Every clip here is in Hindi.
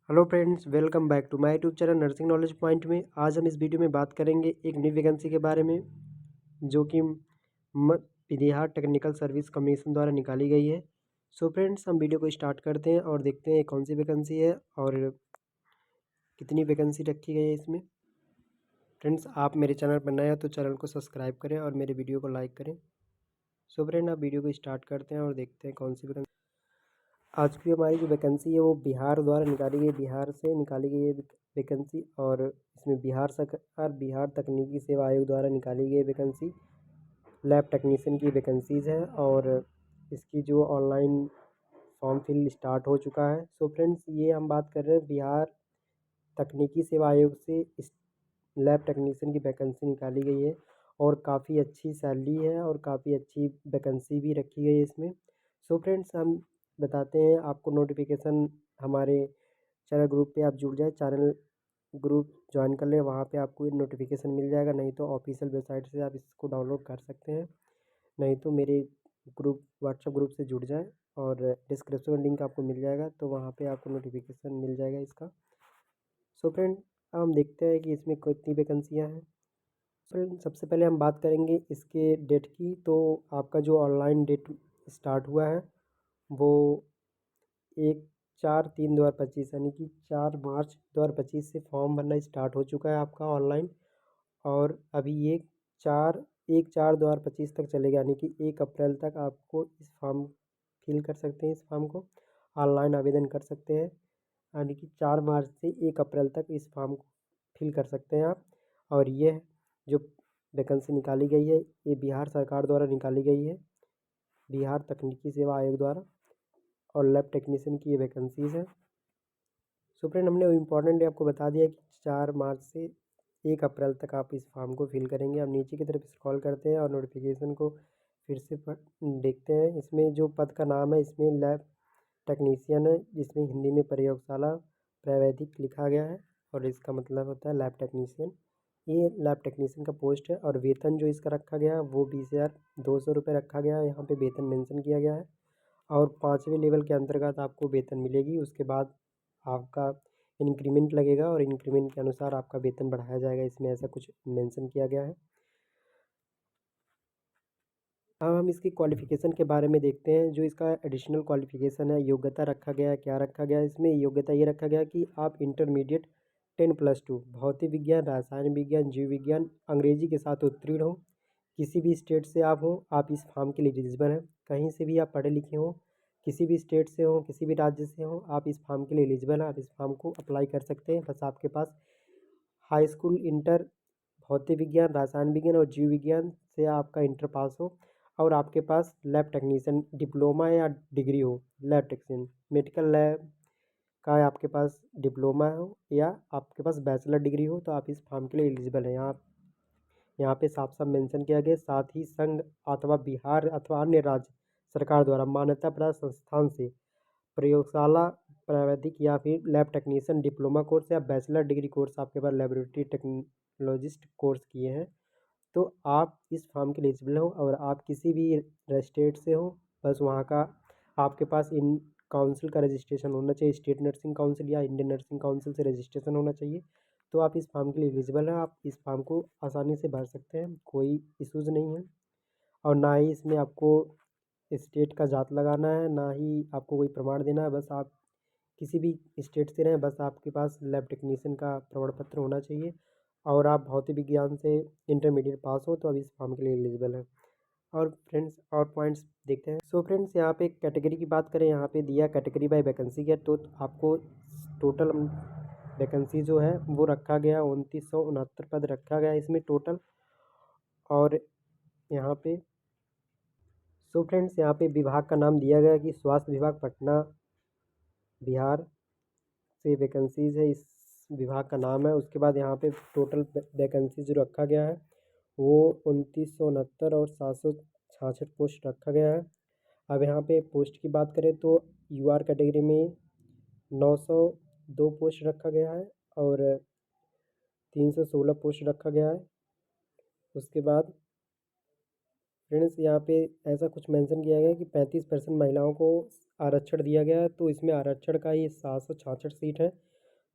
Hello friends, welcome back to my YouTube channel nursing knowledge point में। आज हम इस वीडियो में बात करेंगे एक न्यू वैकेंसी के बारे में, जो कि बिहार टेक्निकल सर्विस कमीशन द्वारा निकाली गई है। सो फ्रेंड्स, हम वीडियो को स्टार्ट करते हैं और देखते हैं कौन सी वैकेंसी है और कितनी वैकेंसी रखी गई है इसमें। फ्रेंड्स, आप मेरे चैनल पर नए हो तो चैनल को सब्सक्राइब करें और मेरे वीडियो को लाइक करें। सो फ्रेंड, आप वीडियो को स्टार्ट करते हैं और देखते हैं कौन सी वैकेंसी। आज की हमारी जो वैकेंसी है वो बिहार द्वारा निकाली गई, बिहार से निकाली गई है वैकेंसी। और इसमें बिहार सरकार, बिहार तकनीकी सेवा आयोग द्वारा निकाली गई वैकेंसी लैब टेक्नीशियन की वैकेंसीज़ है। और इसकी जो ऑनलाइन फॉर्म फिल स्टार्ट हो चुका है। सो फ्रेंड्स, ये हम बात कर रहे हैं बिहार तकनीकी सेवा आयोग से इस लैब टेक्नीशियन की वैकेंसी निकाली गई है और काफ़ी अच्छी सैलरी है और काफ़ी अच्छी वैकेंसी भी रखी गई है इसमें। सो फ्रेंड्स, हम बताते हैं आपको नोटिफिकेशन हमारे चैनल ग्रुप पे आप जुड़ जाए, चैनल ग्रुप ज्वाइन कर लें, वहाँ पे आपको नोटिफिकेशन मिल जाएगा। नहीं तो ऑफिशियल वेबसाइट से आप इसको डाउनलोड कर सकते हैं, नहीं तो मेरे ग्रुप व्हाट्सएप ग्रुप से जुड़ जाएँ और डिस्क्रिप्शन में लिंक आपको मिल जाएगा, तो वहाँ पे आपको नोटिफिकेशन मिल जाएगा इसका। सो फ्रेंड, अब हम देखते हैं कि इसमें कितनी वैकेंसियाँ हैं। फ्रेंड, सबसे पहले हम बात करेंगे इसके डेट की। तो आपका जो ऑनलाइन डेट स्टार्ट हुआ है वो 1/4/3/2025 यानी कि 4 मार्च 2025 से फॉर्म भरना स्टार्ट हो चुका है आपका ऑनलाइन। और अभी ये 1/4/2025 तक चलेगा, यानी कि 1 अप्रैल तक आपको इस फॉर्म फिल कर सकते हैं, इस फॉर्म को ऑनलाइन आवेदन कर सकते हैं। यानी कि 4 मार्च से 1 अप्रैल तक इस फॉर्म को फिल कर सकते हैं आप। और ये जो वैकेंसी निकाली गई है ये बिहार सरकार द्वारा निकाली गई है, बिहार तकनीकी सेवा आयोग द्वारा, और लैब टेक्नीशियन की ये वैकेंसीज़ है। सो फ्रेंड, हमने इम्पॉर्टेंट आपको बता दिया कि 4 मार्च से 1 अप्रैल तक आप इस फॉर्म को फिल करेंगे। अब नीचे की तरफ स्क्रॉल करते हैं और नोटिफिकेशन को फिर से देखते हैं। इसमें जो पद का नाम है इसमें लैब टेक्नीशियन है, जिसमें हिंदी में प्रयोगशाला प्रावैधिक लिखा गया है और इसका मतलब होता है लैब टेक्नीशियन। ये लैब टेक्नीशियन का पोस्ट है और वेतन जो इसका रखा गया है वो 20,200 रुपये रखा गया है। यहाँ पे वेतन मेंशन किया गया है और 5वें लेवल के अंतर्गत आपको वेतन मिलेगी। उसके बाद आपका इंक्रीमेंट लगेगा और इंक्रीमेंट के अनुसार आपका वेतन बढ़ाया जाएगा, इसमें ऐसा कुछ मेंशन किया गया है। अब हम इसकी क्वालिफ़िकेशन के बारे में देखते हैं। जो इसका एडिशनल क्वालिफ़िकेशन है, योग्यता रखा गया है, क्या रखा गया है इसमें। योग्यता ये रखा गया है कि आप इंटरमीडिएट 10+2 भौतिक विज्ञान, रसायन विज्ञान, जीव विज्ञान, अंग्रेजी के साथ उत्तीर्ण हो। किसी भी स्टेट से आप हो, आप इस फॉर्म के लिए एलिजिबल हैं। कहीं से भी आप पढ़े लिखे हों, किसी भी स्टेट से हो, किसी भी राज्य से हो, आप इस फॉर्म के लिए एलिजिबल हैं। आप इस फॉर्म को अप्लाई कर सकते हैं। बस आपके पास हाई स्कूल इंटर भौतिक विज्ञान, रसायन विज्ञान और जीव विज्ञान से आपका इंटर पास हो और आपके पास लैब टेक्नीशियन डिप्लोमा या डिग्री हो। लैब टेक्नीशियन मेडिकल लैब का आपके पास डिप्लोमा हो या आपके पास बैचलर डिग्री हो, तो आप इस फॉर्म के लिए एलिजिबल हैं। यहाँ पे साफ साफ मेंशन किया गया। साथ ही संघ अथवा बिहार अथवा अन्य राज्य सरकार द्वारा मान्यता प्राप्त संस्थान से प्रयोगशाला प्रावैधिक या फिर लैब टेक्नीशियन डिप्लोमा कोर्स या बैचलर डिग्री कोर्स आपके पास लेबोरेटरी टेक्नोलॉजिस्ट कोर्स किए हैं, तो आप इस फॉर्म के लिए एलिजिबल हो। और आप किसी भी स्टेट से हो, बस वहाँ का आपके पास इन काउंसिल का रजिस्ट्रेशन होना चाहिए। स्टेट नर्सिंग काउंसिल या इंडियन नर्सिंग काउंसिल से रजिस्ट्रेशन होना चाहिए, तो आप इस फॉर्म के लिए एलिजिबल हैं। आप इस फॉर्म को आसानी से भर सकते हैं, कोई इशूज़ नहीं है। और ना ही इसमें आपको स्टेट का जात लगाना है, ना ही आपको कोई प्रमाण देना है। बस आप किसी भी स्टेट से रहें, बस आपके पास लैब टेक्नीशियन का प्रमाण पत्र होना चाहिए और आप भौतिक विज्ञान से इंटरमीडिएट पास हो, तो अब इस फॉर्म के लिए एलिजिबल हैं। और फ्रेंड्स, और पॉइंट्स देखते हैं। सो फ्रेंड्स, यहाँ पे कैटेगरी की बात करें, यहाँ पे दिया कैटेगरी बाय वैकेंसी का, तो आपको टोटल वैकेंसी जो है वो रखा गया 2969 पद रखा गया इसमें टोटल। और यहाँ पे सो फ्रेंड्स, यहाँ पे विभाग का नाम दिया गया कि स्वास्थ्य विभाग पटना बिहार से वैकेंसीज़ है, इस विभाग का नाम है। उसके बाद यहाँ पे टोटल वैकेंसी जो रखा गया है वो 2969 और 766 पोस्ट रखा गया है। अब यहाँ पे पोस्ट की बात करें तो यूआर कैटेगरी में 902 पोस्ट रखा गया है और 316 पोस्ट रखा गया है। उसके बाद फ्रेंड्स, यहाँ पे ऐसा कुछ मेंशन किया गया है कि 35% महिलाओं को आरक्षण दिया गया है, तो इसमें आरक्षण का ही 766 सीट है।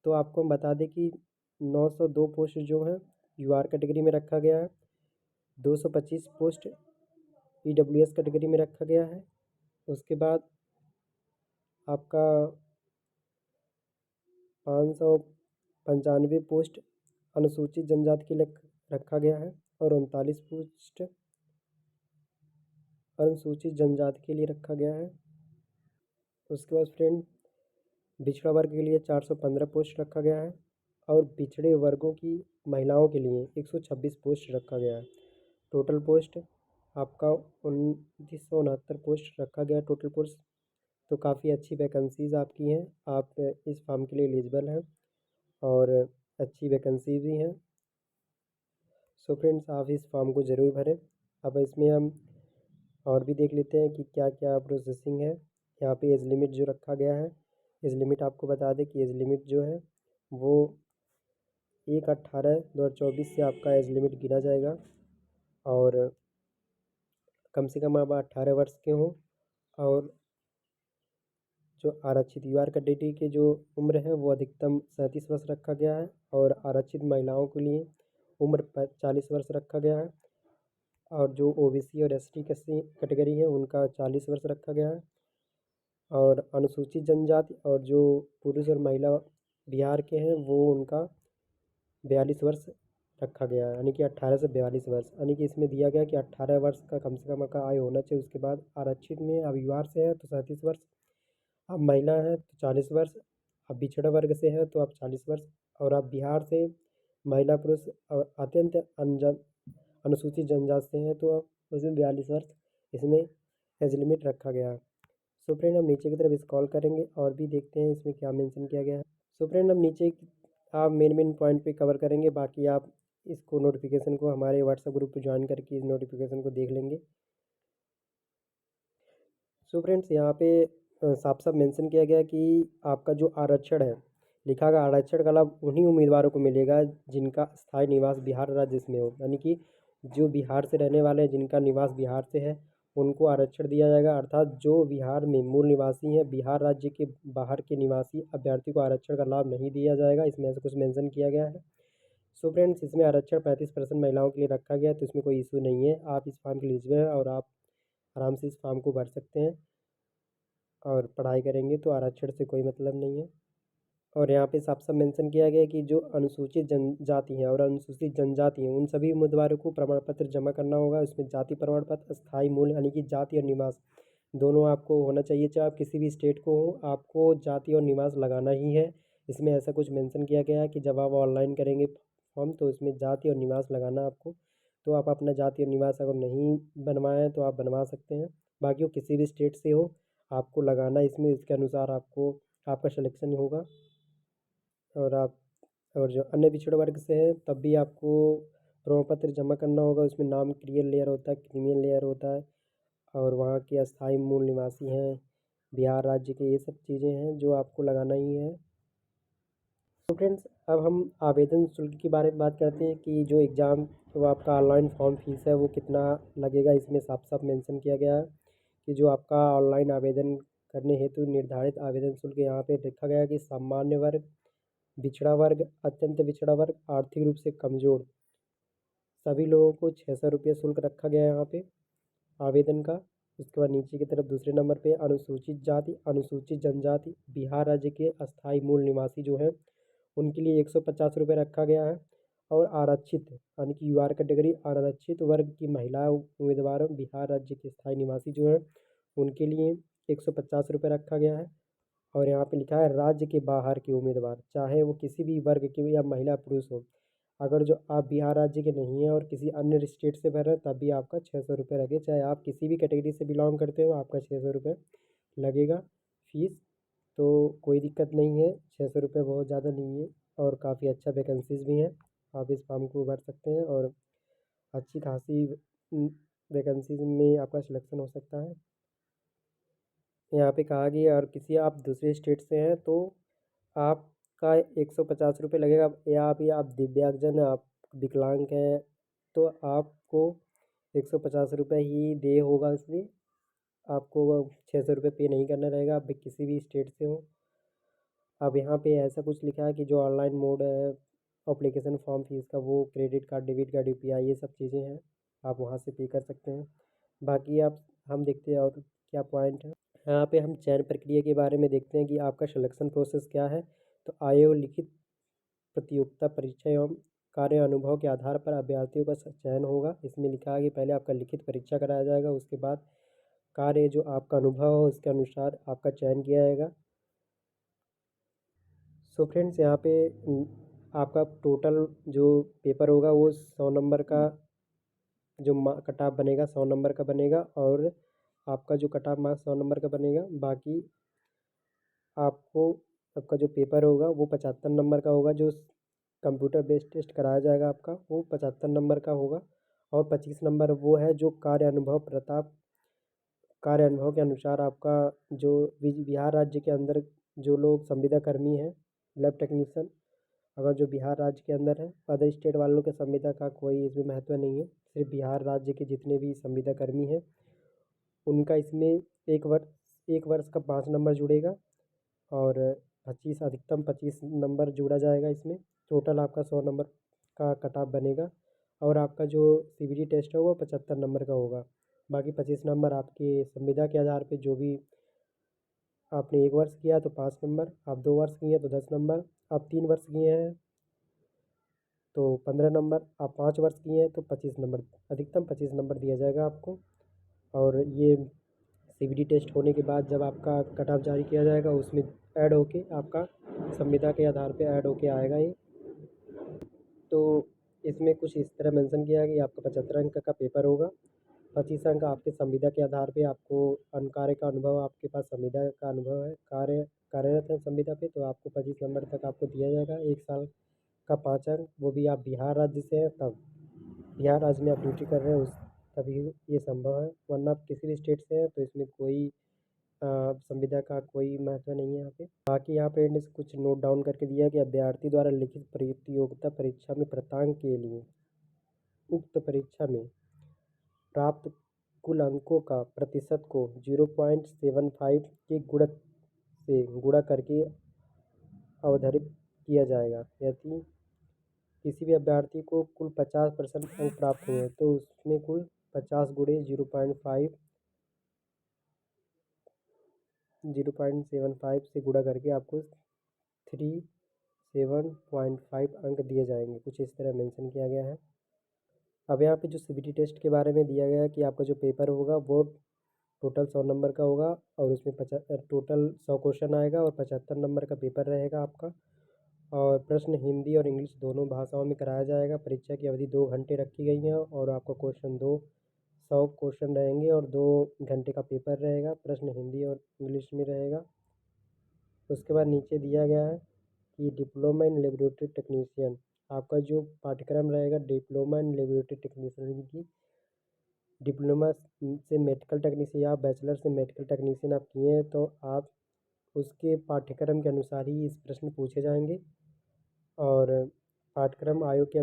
तो आपको हम बता दें कि 902 पोस्ट जो हैं यूआर कैटेगरी में रखा गया है, 225 पोस्ट ईडब्ल्यूएस कैटेगरी में रखा गया है। उसके बाद आपका 595 पोस्ट अनुसूचित जनजाति के लिए रखा गया है और 39 पोस्ट अनुसूचित जनजाति के लिए रखा गया है। उसके बाद फ्रेंड पिछड़ा वर्ग के लिए 415 पोस्ट रखा गया है और पिछड़े वर्गों की महिलाओं के लिए 126 पोस्ट रखा गया है। टोटल पोस्ट आपका 2969 पोस्ट रखा गया है टोटल पोस्ट। तो काफ़ी अच्छी वैकेंसीज़ आपकी हैं, आप इस फॉर्म के लिए एलिजिबल हैं और अच्छी वैकेंसी भी हैं। सो फ्रेंड्स आप इस फॉर्म को ज़रूर भरें। अब इसमें हम और भी देख लेते हैं कि क्या क्या प्रोसेसिंग है। यहाँ पे एज लिमिट जो रखा गया है, एज लिमिट आपको बता दें कि एज लिमिट जो है वो 1/18/2024 से आपका एज लिमिट गिना जाएगा और कम से कम आप 18 वर्ष के हों और जो आरक्षित यूआर कैटेगरी के जो उम्र है वो अधिकतम 37 वर्ष रखा गया है और आरक्षित महिलाओं के लिए उम्र 40 वर्ष रखा गया है और जो ओबीसी और एसटी कैटेगरी है उनका 40 वर्ष रखा गया है और अनुसूचित जनजाति और जो पुरुष और महिला बिहार के हैं वो उनका 42 वर्ष रखा गया है, यानी कि 18 से 42 वर्ष, यानी कि इसमें दिया गया कि 18 वर्ष का कम से कम का आयु होना चाहिए। उसके बाद आरक्षित में अब यूआर से है तो 37 वर्ष, अब महिला है तो 40 वर्ष, अब पिछड़ा वर्ग से है तो आप 40 वर्ष और आप बिहार से महिला पुरुष और अत्यंत अनुसूचित जनजाति से हैं तो आप उसमें 42 वर्ष इसमें एज लिमिट रखा गया है। सो फ्रेंड हम नीचे की तरफ स्क्रॉल करेंगे और भी देखते हैं इसमें क्या मेंशन किया गया है। सो फ्रेंड हम नीचे आप मेन पॉइंट पे कवर करेंगे, बाकी आप इसको नोटिफिकेशन को हमारे व्हाट्सएप ग्रुप पे ज्वाइन करके इस नोटिफिकेशन को देख लेंगे। सो फ्रेंड्स यहाँ पे साफ साफ मेंशन किया गया कि आपका जो आरक्षण है, लिखा गया आरक्षण का लाभ उन्हीं उम्मीदवारों को मिलेगा जिनका स्थायी निवास बिहार राज्य में हो, यानी कि जो बिहार से रहने वाले हैं जिनका निवास बिहार से है उनको आरक्षण दिया जाएगा। अर्थात जो बिहार में मूल निवासी हैं, बिहार राज्य के बाहर के निवासी अभ्यर्थी को आरक्षण का लाभ नहीं दिया जाएगा, इसमें ऐसा कुछ मेंशन किया गया है। सो फ्रेंड्स इसमें आरक्षण 35% महिलाओं के लिए रखा गया है तो इसमें कोई इशू नहीं है, आप इस फॉर्म के लिए एलिजिबल हैं और आप आराम से इस फॉर्म को भर सकते हैं और पढ़ाई करेंगे तो आरक्षण से कोई मतलब नहीं है। और यहाँ पे साफ साफ मेंशन किया गया है कि जो अनुसूचित जनजाति हैं और अनुसूचित जनजाति हैं उन सभी उम्मीदवारों को प्रमाण पत्र जमा करना होगा। इसमें जाति प्रमाण पत्र, स्थायी मूल यानी कि जाति और निवास दोनों आपको होना चाहिए, चाहे आप किसी भी स्टेट को हो आपको जाति और निवास लगाना ही है। इसमें ऐसा कुछ मेंशन किया गया है कि जब आप ऑनलाइन करेंगे फॉर्म तो इसमें जाति और निवास लगाना आपको, तो आप अपना जाति और निवास अगर नहीं बनवाएं तो आप बनवा सकते हैं, बाकी वो किसी भी स्टेट से हो आपको लगाना इसमें, इसके अनुसार आपको आपका सिलेक्शन होगा। और आप और जो अन्य पिछड़े वर्ग से हैं तब भी आपको प्रमाण पत्र जमा करना होगा। उसमें नाम क्रिमिनल लेयर होता है, क्रिमिनल लेयर होता है और वहाँ के अस्थायी मूल निवासी हैं बिहार राज्य के, ये सब चीज़ें हैं जो आपको लगाना ही है। तो फ्रेंड्स अब हम आवेदन शुल्क के बारे में बात करते हैं कि जो एग्ज़ाम तो आपका ऑनलाइन फॉर्म फीस है वो कितना लगेगा। इसमें साफ साफ मेंशन किया गया है कि जो आपका ऑनलाइन आवेदन करने हेतु निर्धारित आवेदन शुल्क यहाँ पे लिखा गया है कि सामान्य वर्ग, पिछड़ा वर्ग, अत्यंत पिछड़ा वर्ग, आर्थिक रूप से कमज़ोर सभी लोगों को 600 रुपये शुल्क रखा गया है यहाँ पे आवेदन का। उसके बाद नीचे की तरफ दूसरे नंबर पे अनुसूचित जाति, अनुसूचित जनजाति, बिहार राज्य के अस्थायी मूल निवासी जो हैं उनके लिए 150 रुपये रखा गया है और आरक्षित यानी कि यूआर कैटेगरी आरक्षित वर्ग की महिला उम्मीदवार बिहार राज्य के स्थायी निवासी जो हैं उनके लिए 150 रुपये रखा गया है। और यहाँ पे लिखा है राज्य के बाहर के उम्मीदवार, चाहे वो किसी भी वर्ग के या महिला पुरुष हो, अगर जो आप बिहार राज्य के नहीं हैं और किसी अन्य स्टेट से भर रहे हैं तब भी आपका 600 रुपये लगे, चाहे आप किसी भी कैटेगरी से बिलोंग करते हो आपका 600 रुपये लगेगा फीस। तो कोई दिक्कत नहीं है, 600 रुपये बहुत ज़्यादा नहीं है और काफ़ी अच्छा वैकेंसीज़ भी हैं, आप इस फॉर्म को भर सकते हैं और अच्छी खासी वैकेंसीज में आपका सिलेक्शन हो सकता है। यहाँ पे कहा गया और किसी आप दूसरे स्टेट से हैं तो आपका 150 रुपये लगेगा, या अभी आप दिव्यांगजन आप विकलांग हैं तो आपको 150 रुपये ही दे होगा, इसलिए आपको 600 रुपये पे नहीं करना रहेगा, आप किसी भी स्टेट से हो। अब यहाँ पे ऐसा कुछ लिखा है कि जो ऑनलाइन मोड है एप्लीकेशन फॉर्म फीस का, वो credit card, debit card, UPI, ये सब चीज़ें हैं, आप वहाँ से पे कर सकते हैं। बाकी आप हम देखते हैं और क्या पॉइंट है। यहाँ पे हम चयन प्रक्रिया के बारे में देखते हैं कि आपका सिलेक्शन प्रोसेस क्या है। तो आयोग लिखित प्रतियोगिता परीक्षा एवं कार्य अनुभव के आधार पर अभ्यर्थियों का चयन होगा। इसमें लिखा है कि पहले आपका लिखित परीक्षा कराया जाएगा, उसके बाद कार्य जो आपका अनुभव हो उसके अनुसार आपका चयन किया जाएगा। सो फ्रेंड्स, यहाँ पे आपका टोटल जो पेपर होगा वो 100 नंबर का जो कट ऑफ बनेगा 100 नंबर का बनेगा, और आपका जो कट ऑफ मार्क्स 100 नंबर का बनेगा। बाकी आपको आपका जो पेपर होगा वो 75 नंबर का होगा। जो कंप्यूटर बेस्ड टेस्ट कराया जाएगा आपका, वो 75 नंबर का होगा। और 25 नंबर वो है जो कार्य अनुभव के अनुसार आपका जो बिहार राज्य के अंदर जो लोग संविदा कर्मी हैं, लैब टेक्नीशियन, अगर जो बिहार राज्य के अंदर है, अदर स्टेट वालों के संविदा का कोई इसमें महत्व नहीं है। सिर्फ बिहार राज्य के जितने भी संविदा कर्मी हैं उनका इसमें एक वर्ष का 5 नंबर जुड़ेगा, और 25 अधिकतम 25 नंबर जोड़ा जाएगा इसमें। टोटल आपका 100 नंबर का कट ऑफ बनेगा, और आपका जो सीबीटी टेस्ट है वो 75 नंबर का होगा। बाकी 25 नंबर आपके संविदा के आधार पे, जो भी आपने 1 वर्ष किया तो 5 नंबर, आप 2 वर्ष किए तो 10 नंबर, आप 3 वर्ष किए हैं तो 15 नंबर, आप 5 वर्ष किए हैं तो 25 नंबर, अधिकतम 25 नंबर दिया जाएगा आपको। और ये सीबीटी टेस्ट होने के बाद जब आपका कट ऑफ जारी किया जाएगा, उसमें ऐड होके आपका संविदा के आधार पे ऐड होके आएगा ये। तो इसमें कुछ इस तरह मेंशन किया है कि आपका 75 अंक का पेपर होगा, 25 अंक आपके संविदा के आधार पे आपको कार्य का अनुभव, आपके पास संविदा का अनुभव है, कार्यरत है संविदा पे, तो आपको 25 नंबर तक आपको दिया जाएगा। 1 साल का 5 अंक, वो भी आप बिहार राज्य से हैं तब, बिहार राज्य में आप ड्यूटी कर रहे हैं उस तभी ये संभव है, वरना आप किसी भी स्टेट से हैं तो इसमें कोई संविदा का कोई महत्व नहीं है यहाँ पे। बाकी यहाँ पे कुछ नोट डाउन करके दिया कि अभ्यर्थी द्वारा लिखित प्रतियोगिता परीक्षा में प्राप्तांक के लिए उक्त परीक्षा में प्राप्त कुल अंकों का प्रतिशत को 0.75 के गुणक से गुणा करके अवधारित किया जाएगा। यदि किसी भी अभ्यर्थी को कुल 50% अंक प्राप्त हुए तो उसमें कुल 50 गुणे 0.75 से गुणा करके आपको 37.5 अंक दिए जाएंगे, कुछ इस तरह मेंशन किया गया है। अब यहाँ पे जो सीबीटी टेस्ट के बारे में दिया गया है कि आपका जो पेपर होगा वो टोटल 100 नंबर का होगा, और उसमें टोटल 100 क्वेश्चन आएगा और 75 नंबर का पेपर रहेगा आपका। और प्रश्न हिंदी और इंग्लिश दोनों भाषाओं में कराया जाएगा। परीक्षा की अवधि 2 घंटे रखी गई है, और आपका क्वेश्चन 100 क्वेश्चन रहेंगे और 2 घंटे का पेपर रहेगा। प्रश्न हिंदी और इंग्लिश में रहेगा। उसके बाद नीचे दिया गया है कि डिप्लोमा इन लेबोरेटरी टेक्नीशियन, आपका जो पाठ्यक्रम रहेगा डिप्लोमा इन लेबोरेटरी टेक्नीशियन की, डिप्लोमा से मेडिकल टेक्नीशियन या बैचलर से मेडिकल टेक्नीशियन आप किए हैं तो आप उसके पाठ्यक्रम के अनुसार ही इस प्रश्न पूछे जाएंगे। और पाठ्यक्रम आयोग के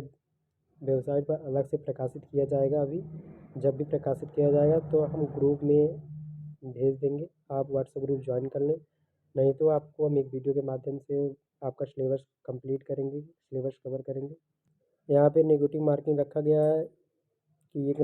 वेबसाइट पर अलग से प्रकाशित किया जाएगा। अभी जब भी प्रकाशित किया जाएगा तो हम ग्रुप में भेज देंगे, आप व्हाट्सएप ग्रुप ज्वाइन कर लें, नहीं तो आपको हम एक वीडियो के माध्यम से आपका सिलेबस कंप्लीट करेंगे, सिलेबस कवर करेंगे। यहाँ पे नेगेटिव मार्किंग रखा गया है कि एक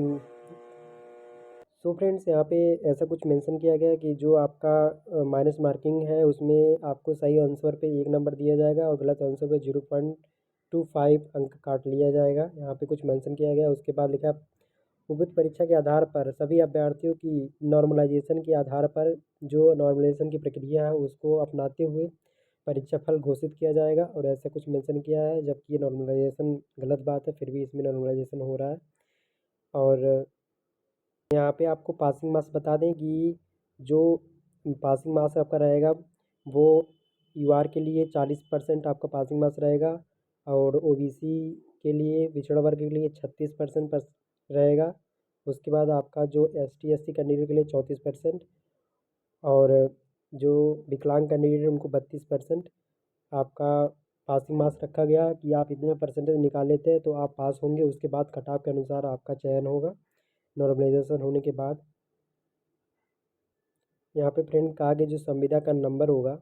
सो फ्रेंड्स, यहाँ पे ऐसा कुछ मेंशन किया गया है कि जो आपका माइनस मार्किंग है उसमें आपको सही आंसर पे 1 नंबर दिया जाएगा और गलत आंसर पे 0.25 अंक काट लिया जाएगा। यहाँ पे कुछ मेंशन किया गया है। उसके बाद लिखा उक्त परीक्षा के आधार पर सभी अभ्यर्थियों की नॉर्मलाइजेशन के आधार पर जो नॉर्मलाइजेशन की प्रक्रिया है उसको अपनाते हुए परीक्षा फल घोषित किया जाएगा, और ऐसा कुछ मेंशन किया है, जबकि ये नॉर्मलाइजेशन गलत बात है, फिर भी इसमें नॉर्मलाइजेशन हो रहा है। और यहाँ पे आपको पासिंग मार्क्स बता दें कि जो पासिंग मार्क्स आपका रहेगा वो यूआर के लिए 40% आपका पासिंग मार्क्स रहेगा, और ओबीसी के लिए, पिछड़ा वर्ग के लिए 36% रहेगा। उसके बाद आपका जो एसटी एससी कैंडिडेट के लिए 34%, और जो विकलांग कैंडिडेट है उनको 32% आपका पासिंग मार्क्स रखा गया कि आप इतने परसेंटेज निकाल लेते हैं तो आप पास होंगे। उसके बाद कट ऑफ के अनुसार आपका चयन होगा नॉर्मलाइजेशन होने के बाद। यहाँ पे फ्रेंड कहा कि जो संविदा का नंबर होगा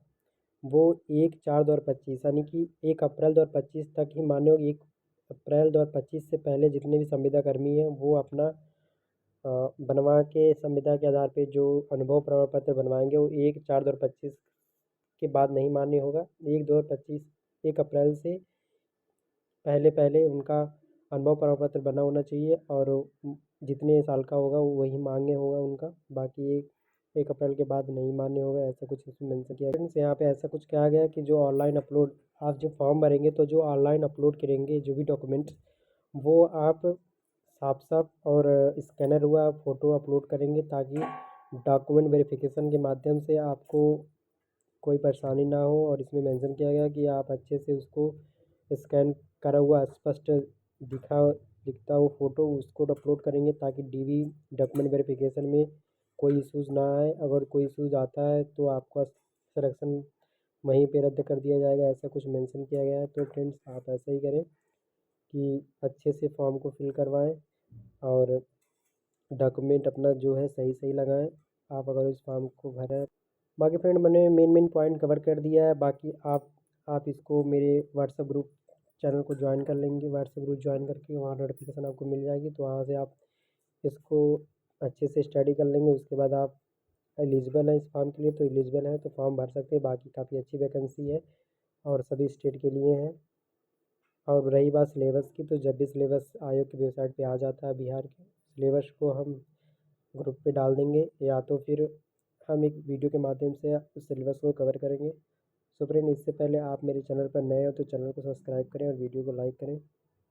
वो 1/4/2025 यानी कि 1 अप्रैल 2025 तक ही मान्य होगी। 1 अप्रैल 2025 से पहले जितने भी संविदा कर्मी हैं वो अपना बनवा के संविदा के आधार पे जो अनुभव प्रमाण पत्र बनवाएंगे वो 1/4/2025 के बाद नहीं मान्य होगा। 1 अप्रैल से पहले पहले उनका अनुभव प्रमाण पत्र बना होना चाहिए और जितने साल का होगा वो वही मान्य होगा उनका। बाकी 1 अप्रैल के बाद नहीं मान्य होगा, ऐसा कुछ इसमें मेंशन किया गया। फ्रेंड्स यहाँ पे ऐसा कुछ कहा गया है कि जो ऑनलाइन अपलोड आप जो फॉर्म भरेंगे तो जो ऑनलाइन अपलोड करेंगे जो भी डॉक्यूमेंट्स वो आप साफ साफ और स्कैनर हुआ फ़ोटो अपलोड करेंगे ताकि डॉक्यूमेंट वेरिफिकेशन के माध्यम से आपको कोई परेशानी ना हो। और इसमें मेंशन किया गया कि आप अच्छे से उसको स्कैन करा हुआ स्पष्ट दिखा दिखता हो फ़ोटो उसको अपलोड करेंगे ताकि डीवी डॉक्यूमेंट वेरिफिकेशन में कोई इश्यूज़ ना आए। अगर कोई इश्यूज़ आता है तो आपका सिलेक्शन वहीं पे रद्द कर दिया जाएगा, ऐसा कुछ मेंशन किया गया है। तो फ्रेंड्स आप ऐसा ही करें कि अच्छे से फॉर्म को फिल करवाएं और डॉक्यूमेंट अपना जो है सही सही लगाएं आप अगर इस फॉर्म को भरें। बाकी फ्रेंड मैंने मेन पॉइंट कवर कर दिया है। बाकी आप इसको मेरे व्हाट्सएप ग्रुप चैनल को ज्वाइन कर लेंगे। व्हाट्सएप ग्रुप ज्वाइन करके वहाँ नोटिफिकेशन आपको मिल जाएगी तो वहाँ से आप इसको अच्छे से स्टडी कर लेंगे। उसके बाद आप एलिजिबल हैं इस फॉर्म के लिए तो एलिजिबल हैं तो फॉर्म भर सकते हैं। बाकी काफ़ी अच्छी वैकेंसी है और सभी स्टेट के लिए है। और रही बात सिलेबस की तो जब भी सिलेबस आयोग की वेबसाइट पे आ जाता है बिहार के सिलेबस को हम ग्रुप पे डाल देंगे या तो फिर हम एक वीडियो के माध्यम से उस सिलेबस को कवर करेंगे। सो फ्रेंड इससे पहले आप मेरे चैनल पर नए हो तो चैनल को सब्सक्राइब करें और वीडियो को लाइक करें।